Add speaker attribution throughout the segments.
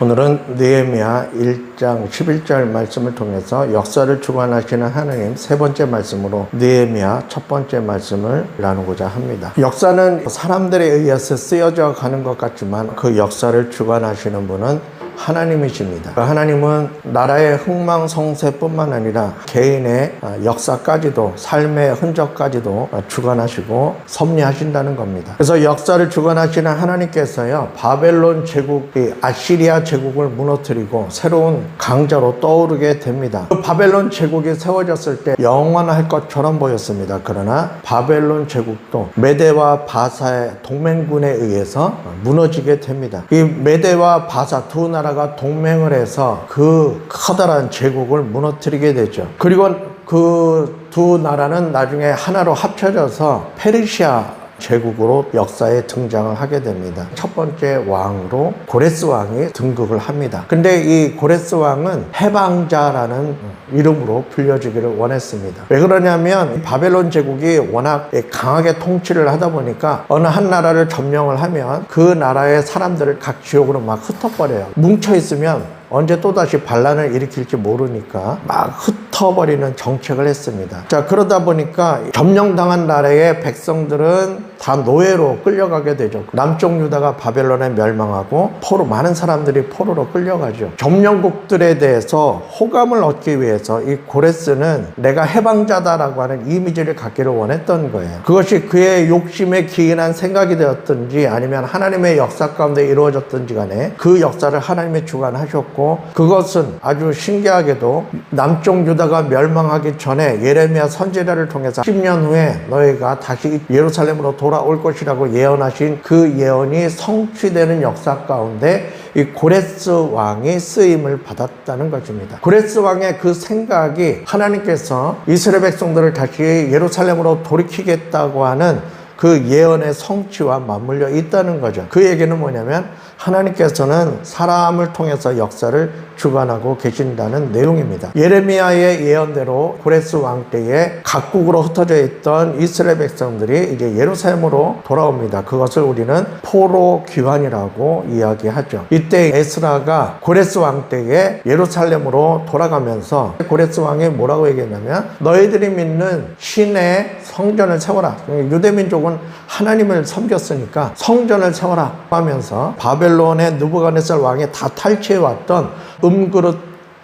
Speaker 1: 오늘은 느헤미야 1장 11절 말씀을 통해서 역사를 주관하시는 하나님 세 번째 말씀으로 느헤미야 첫 번째 말씀을 나누고자 합니다. 역사는 사람들에 의해서 쓰여져 가는 것 같지만 그 역사를 주관하시는 분은 하나님이십니다. 하나님은 나라의 흥망성쇠뿐만 아니라 개인의 역사까지도, 삶의 흔적까지도 주관하시고 섭리하신다는 겁니다. 그래서 역사를 주관하시는 하나님께서요, 바벨론 제국이 아시리아 제국을 무너뜨리고 새로운 강자로 떠오르게 됩니다. 그 바벨론 제국이 세워졌을 때 영원할 것처럼 보였습니다. 그러나 바벨론 제국도 메대와 바사의 동맹군에 의해서 무너지게 됩니다. 이 메대와 바사 두 나라가 동맹을 해서 그 커다란 제국을 무너뜨리게 되죠. 그리고 그 두 나라는 나중에 하나로 합쳐져서 페르시아 제국으로 역사에 등장을 하게 됩니다. 첫 번째 왕으로 고레스 왕이 등극을 합니다. 근데 이 고레스 왕은 해방자라는 이름으로 불려지기를 원했습니다. 왜 그러냐면 바벨론 제국이 워낙 강하게 통치를 하다 보니까 어느 한 나라를 점령을 하면 그 나라의 사람들을 각 지역으로 막 흩어버려요. 뭉쳐있으면 언제 또다시 반란을 일으킬지 모르니까 막 흩어버리는 정책을 했습니다. 자, 그러다 보니까 점령당한 나라의 백성들은 다 노예로 끌려가게 되죠. 남쪽 유다가 바벨론에 멸망하고 많은 사람들이 포로로 끌려가죠. 점령국들에 대해서 호감을 얻기 위해서 이 고레스는 내가 해방자다라고 하는 이미지를 갖기를 원했던 거예요. 그것이 그의 욕심에 기인한 생각이 되었든지 아니면 하나님의 역사 가운데 이루어졌든지 간에 그 역사를 하나님이 주관하셨고, 그것은 아주 신기하게도 남쪽 유다가 멸망하기 전에 예레미야 선지자를 통해서 10년 후에 너희가 다시 예루살렘으로 돌아올 것이라고 예언하신 그 예언이 성취되는 역사 가운데 이 고레스 왕이 쓰임을 받았다는 것입니다. 고레스 왕의 그 생각이 하나님께서 이스라엘 백성들을 다시 예루살렘으로 돌이키겠다고 하는 그 예언의 성취와 맞물려 있다는 거죠. 그 얘기는 뭐냐면 하나님께서는 사람을 통해서 역사를 주관하고 계신다는 내용입니다. 예레미야의 예언대로 고레스 왕 때에 각국으로 흩어져 있던 이스라엘 백성들이 이제 예루살렘으로 돌아옵니다. 그것을 우리는 포로 귀환이라고 이야기하죠. 이때 에스라가 고레스 왕 때에 예루살렘으로 돌아가면서 고레스 왕이 뭐라고 얘기했냐면 너희들이 믿는 신의 성전을 세워라. 유대민족은 하나님을 섬겼으니까 성전을 세워라 하면서 바벨론의 느부갓네살 왕이 다 탈취해왔던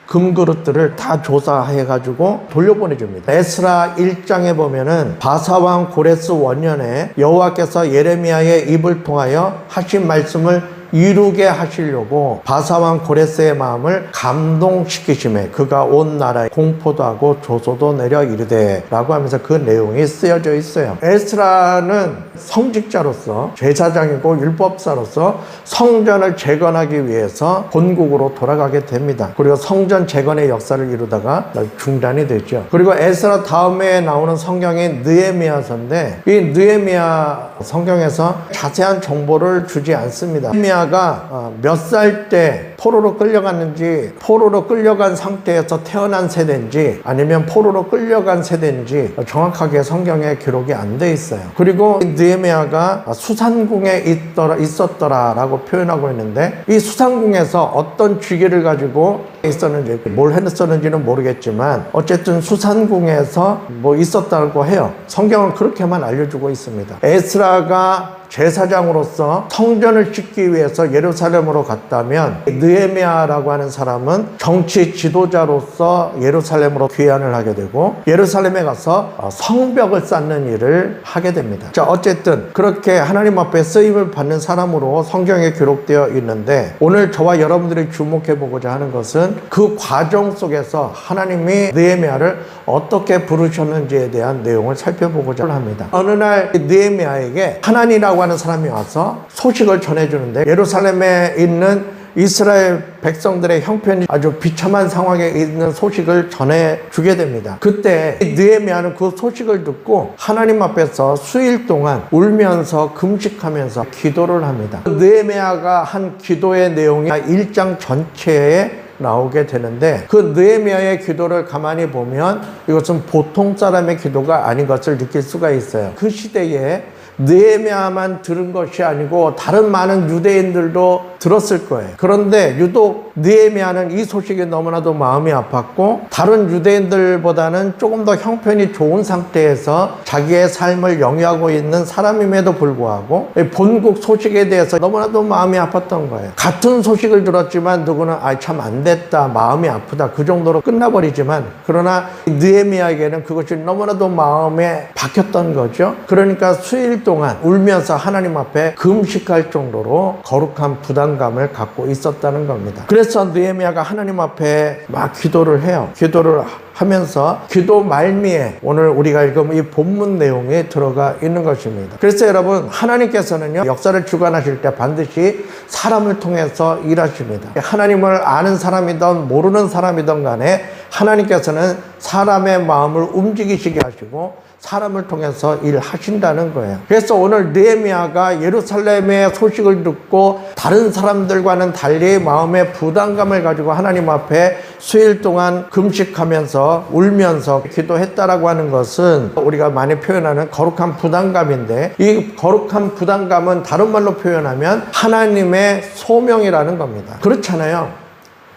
Speaker 1: 금그릇들을 다 조사해가지고 돌려보내줍니다. 에스라 1장에 보면은 바사왕 고레스 원년에 여호와께서 예레미야의 입을 통하여 하신 말씀을 이루게 하시려고 바사왕 고레스의 마음을 감동시키심에 그가 온 나라에 공포도 하고 조소도 내려 이르되 라고 하면서 그 내용이 쓰여져 있어요. 에스라는 성직자로서 제사장이고 율법사로서 성전을 재건하기 위해서 본국으로 돌아가게 됩니다. 그리고 성전 재건의 역사를 이루다가 중단이 되죠. 그리고 에스라 다음에 나오는 성경이 느헤미야서인데 이 느헤미야 성경에서 자세한 정보를 주지 않습니다. 느헤미야가 몇 살 때 포로로 끌려갔는지, 포로로 끌려간 상태에서 태어난 세대인지 아니면 포로로 끌려간 세대인지 정확하게 성경에 기록이 안 돼 있어요. 그리고 느헤미야가 수산궁에 있었더라라고 표현하고 있는데 이 수산궁에서 어떤 직위를 가지고 있었는지 뭘 했었는지는 모르겠지만 어쨌든 수산궁에서 뭐 있었다고 해요. 성경은 그렇게만 알려주고 있습니다. 에스라가 제사장으로서 성전을 짓기 위해서 예루살렘으로 갔다면 느헤미야라고 하는 사람은 정치 지도자로서 예루살렘으로 귀환을 하게 되고 예루살렘에 가서 성벽을 쌓는 일을 하게 됩니다. 자, 어쨌든 그렇게 하나님 앞에 쓰임을 받는 사람으로 성경에 기록되어 있는데 오늘 저와 여러분들이 주목해 보고자 하는 것은 그 과정 속에서 하나님이 느헤미야를 어떻게 부르셨는지에 대한 내용을 살펴보고자 합니다. 어느 날 느헤미야에게 하나님이라고 하는 사람이 와서 소식을 전해주는데 예루살렘에 있는 이스라엘 백성들의 형편이 아주 비참한 상황에 있는 소식을 전해주게 됩니다. 그때 느헤미야는 그 소식을 듣고 하나님 앞에서 수일 동안 울면서 금식하면서 기도를 합니다. 느헤미야가 한 기도의 내용이 1장 전체에 나오게 되는데 그 느헤미야의 기도를 가만히 보면 이것은 보통 사람의 기도가 아닌 것을 느낄 수가 있어요. 그 시대에 느헤미야만 들은 것이 아니고 다른 많은 유대인들도 들었을 거예요. 그런데 유독 느헤미야는 이 소식이 너무나도 마음이 아팠고 다른 유대인들보다는 조금 더 형편이 좋은 상태에서 자기의 삶을 영위하고 있는 사람임에도 불구하고 본국 소식에 대해서 너무나도 마음이 아팠던 거예요. 같은 소식을 들었지만 누구는 참 안 됐다, 마음이 아프다, 그 정도로 끝나버리지만, 그러나 느헤미야에게는 그것이 너무나도 마음에 박혔던 거죠. 그러니까 수일 동안 울면서 하나님 앞에 금식할 정도로 거룩한 부담감을 갖고 있었다는 겁니다. 그래서 느헤미야가 하나님 앞에 막 기도를 해요. 기도를 하면서 기도 말미에 오늘 우리가 읽은 이 본문 내용에 들어가 있는 것입니다. 그래서 여러분, 하나님께서는요, 역사를 주관하실 때 반드시 사람을 통해서 일하십니다. 하나님을 아는 사람이든 모르는 사람이든 간에 하나님께서는 사람의 마음을 움직이시게 하시고 사람을 통해서 일하신다는 거예요. 그래서 오늘 느헤미야가 예루살렘의 소식을 듣고 다른 사람들과는 달리 마음의 부담감을 가지고 하나님 앞에 수일 동안 금식하면서 울면서 기도했다라고 하는 것은 우리가 많이 표현하는 거룩한 부담감인데, 이 거룩한 부담감은 다른 말로 표현하면 하나님의 소명이라는 겁니다. 그렇잖아요.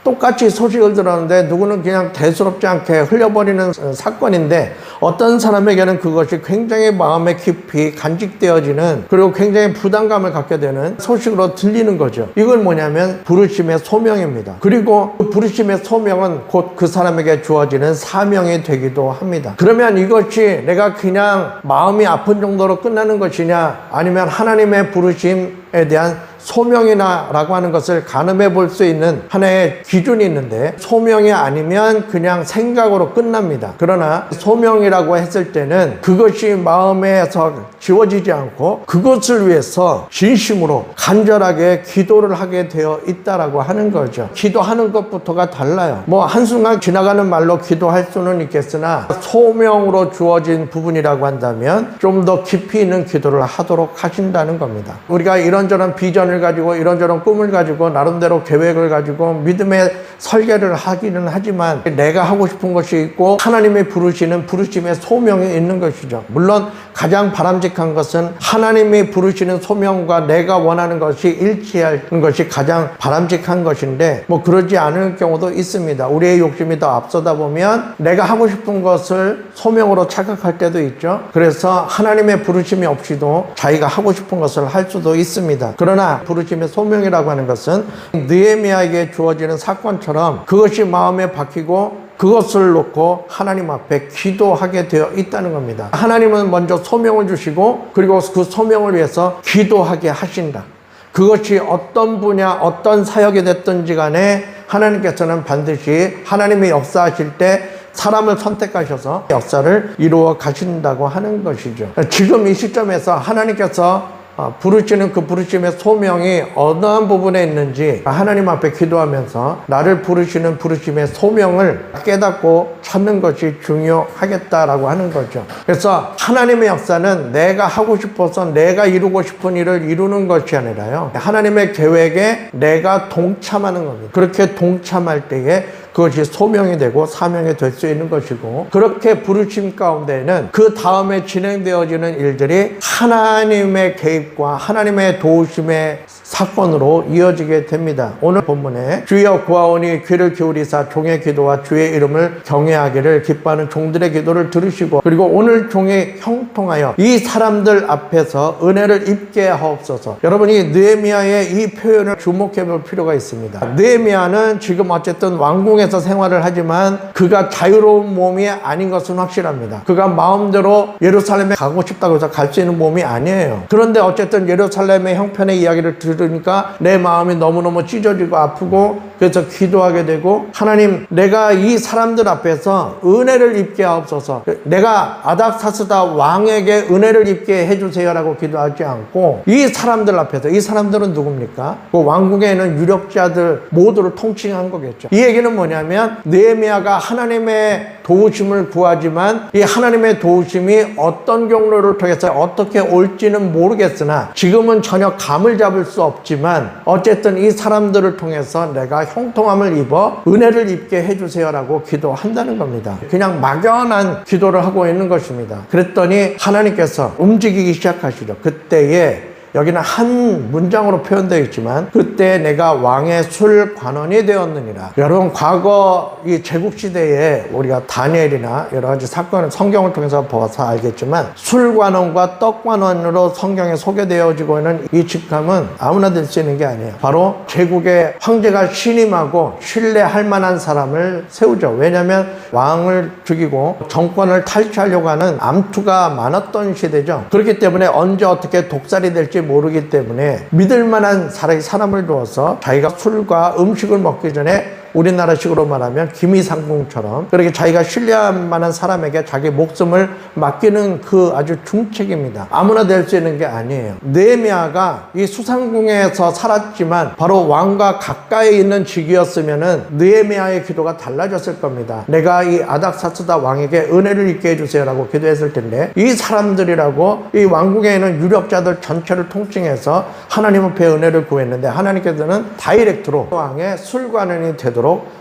Speaker 1: 똑같이 소식을 들었는데 누구는 그냥 대수롭지 않게 흘려버리는 사건인데, 어떤 사람에게는 그것이 굉장히 마음에 깊이 간직되어지는, 그리고 굉장히 부담감을 갖게 되는 소식으로 들리는 거죠. 이건 뭐냐면 부르심의 소명입니다. 그리고 그 부르심의 소명은 곧 그 사람에게 주어지는 사명이 되기도 합니다. 그러면 이것이 내가 그냥 마음이 아픈 정도로 끝나는 것이냐, 아니면 하나님의 부르심에 대한 소명이나라고 하는 것을 가늠해 볼 수 있는 하나의 기준이 있는데, 소명이 아니면 그냥 생각으로 끝납니다. 그러나 소명이라고 했을 때는 그것이 마음에서 지워지지 않고 그것을 위해서 진심으로 간절하게 기도를 하게 되어 있다라고 하는 거죠. 기도하는 것부터가 달라요. 뭐 한순간 지나가는 말로 기도할 수는 있겠으나 소명으로 주어진 부분이라고 한다면 좀 더 깊이 있는 기도를 하도록 하신다는 겁니다. 우리가 이런저런 비전을 가지고 이런저런 꿈을 가지고 나름대로 계획을 가지고 믿음의 설계를 하기는 하지만 내가 하고 싶은 것이 있고 하나님이 부르시는 부르심의 소명이 있는 것이죠. 물론 가장 바람직한 것은 하나님이 부르시는 소명과 내가 원하는 것이 일치하는 것이 가장 바람직한 것인데, 뭐 그러지 않을 경우도 있습니다. 우리의 욕심이 더 앞서다 보면 내가 하고 싶은 것을 소명으로 착각할 때도 있죠. 그래서 하나님의 부르심이 없이도 자기가 하고 싶은 것을 할 수도 있습니다. 그러나 부르심의 소명이라고 하는 것은 느헤미야에게 주어지는 사건처럼 그것이 마음에 박히고 그것을 놓고 하나님 앞에 기도하게 되어 있다는 겁니다. 하나님은 먼저 소명을 주시고 그리고 그 소명을 위해서 기도하게 하신다. 그것이 어떤 분야, 어떤 사역이 됐든지 간에 하나님께서는 반드시 하나님이 역사하실 때 사람을 선택하셔서 역사를 이루어 가신다고 하는 것이죠. 지금 이 시점에서 하나님께서 부르시는 그 부르심의 소명이 어느 한 부분에 있는지 하나님 앞에 기도하면서 나를 부르시는 부르심의 소명을 깨닫고 찾는 것이 중요하겠다라고 하는 거죠. 그래서 하나님의 역사는 내가 하고 싶어서 내가 이루고 싶은 일을 이루는 것이 아니라요, 하나님의 계획에 내가 동참하는 겁니다. 그렇게 동참할 때에 그것이 소명이 되고 사명이 될 수 있는 것이고, 그렇게 부르심 가운데는 그 다음에 진행되어지는 일들이 하나님의 개입과 하나님의 도우심의 사건으로 이어지게 됩니다. 오늘 본문에 주여 구하오니 귀를 기울이사 종의 기도와 주의 이름을 경외하기를 기뻐하는 종들의 기도를 들으시고, 그리고 오늘 종이 형통하여 이 사람들 앞에서 은혜를 입게 하옵소서. 여러분이 느헤미야의 이 표현을 주목해 볼 필요가 있습니다. 느헤미야는 지금 어쨌든 왕궁에서 생활을 하지만 그가 자유로운 몸이 아닌 것은 확실합니다. 그가 마음대로 예루살렘에 가고 싶다고 해서 갈 수 있는 몸이 아니에요. 그런데 어쨌든 예루살렘의 형편의 이야기를 들으니까 내 마음이 너무너무 찢어지고 아프고, 그래서 기도하게 되고, 하나님, 내가 이 사람들 앞에서 은혜를 입게 하옵소서. 내가 아닥사스다 왕에게 은혜를 입게 해주세요라고 기도하지 않고 이 사람들 앞에서, 이 사람들은 누굽니까? 그 왕궁에 있는 유력자들 모두를 통칭한 거겠죠. 이 얘기는 뭐냐면 느헤미야가 하나님의 도우심을 구하지만 이 하나님의 도우심이 어떤 경로를 통해서 어떻게 올지는 모르겠으나, 지금은 전혀 감을 잡을 수 없지만 어쨌든 이 사람들을 통해서 내가 형통함을 입어 은혜를 입게 해주세요라고 기도한다는 겁니다. 그냥 막연한 기도를 하고 있는 것입니다. 그랬더니 하나님께서 움직이기 시작하시죠. 그때에 여기는 한 문장으로 표현되어 있지만 그때 내가 왕의 술관원이 되었느니라. 여러분 과거 이 제국시대에 우리가 다니엘이나 여러 가지 사건을 성경을 통해서 봐서 알겠지만 술관원과 떡관원으로 성경에 소개되어지고 있는 이 직함은 아무나 될 수 있는 게 아니에요. 바로 제국의 황제가 신임하고 신뢰할 만한 사람을 세우죠. 왜냐하면 왕을 죽이고 정권을 탈취하려고 하는 암투가 많았던 시대죠. 그렇기 때문에 언제 어떻게 독살이 될지 모르기 때문에 믿을 만한 사람을 두어서 자기가 술과 음식을 먹기 전에 우리나라식으로 말하면 기미상궁처럼 그렇게 자기가 신뢰할 만한 사람에게 자기 목숨을 맡기는 그 아주 중책입니다. 아무나 될 수 있는 게 아니에요. 느헤미야가 이 수상궁에서 살았지만 바로 왕과 가까이 있는 직위였으면은 느헤미야의 기도가 달라졌을 겁니다. 내가 이 아닥사스다 왕에게 은혜를 입게 해주세요라고 기도했을 텐데 이 사람들이라고 이 왕궁에 있는 유력자들 전체를 통칭해서 하나님 앞에 은혜를 구했는데 하나님께서는 다이렉트로 왕의 술관원이 되도록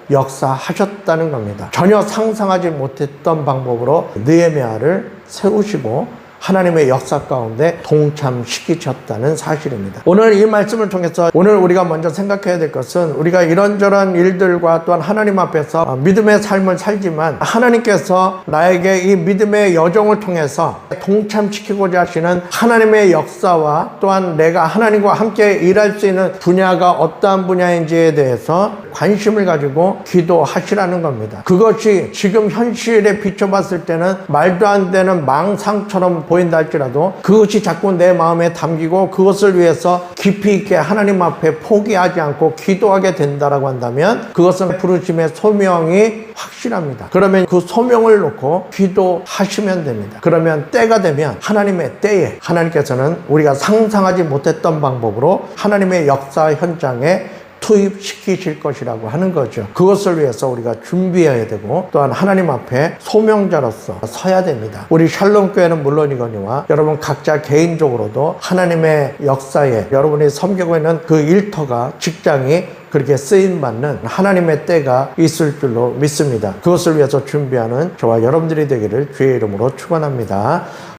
Speaker 1: 역사하셨다는 겁니다. 전혀 상상하지 못했던 방법으로 느헤미야를 세우시고 하나님의 역사 가운데 동참시키셨다는 사실입니다. 오늘 이 말씀을 통해서 오늘 우리가 먼저 생각해야 될 것은 우리가 이런저런 일들과 또한 하나님 앞에서 믿음의 삶을 살지만 하나님께서 나에게 이 믿음의 여정을 통해서 동참시키고자 하시는 하나님의 역사와 또한 내가 하나님과 함께 일할 수 있는 분야가 어떠한 분야인지에 대해서 관심을 가지고 기도하시라는 겁니다. 그것이 지금 현실에 비춰봤을 때는 말도 안 되는 망상처럼 보인다 할지라도 그것이 자꾸 내 마음에 담기고 그것을 위해서 깊이 있게 하나님 앞에 포기하지 않고 기도하게 된다라고 한다면 그것은 부르심의 소명이 확실합니다. 그러면 그 소명을 놓고 기도하시면 됩니다. 그러면 때가 되면 하나님의 때에 하나님께서는 우리가 상상하지 못했던 방법으로 하나님의 역사 현장에 투입시키실 것이라고 하는 거죠. 그것을 위해서 우리가 준비해야 되고 또한 하나님 앞에 소명자로서 서야 됩니다. 우리 샬롬교회는 물론이거니와 여러분 각자 개인적으로도 하나님의 역사에 여러분이 섬기고 있는 그 일터가 직장이 그렇게 쓰임받는 하나님의 때가 있을 줄로 믿습니다. 그것을 위해서 준비하는 저와 여러분들이 되기를 주의 이름으로 축원합니다.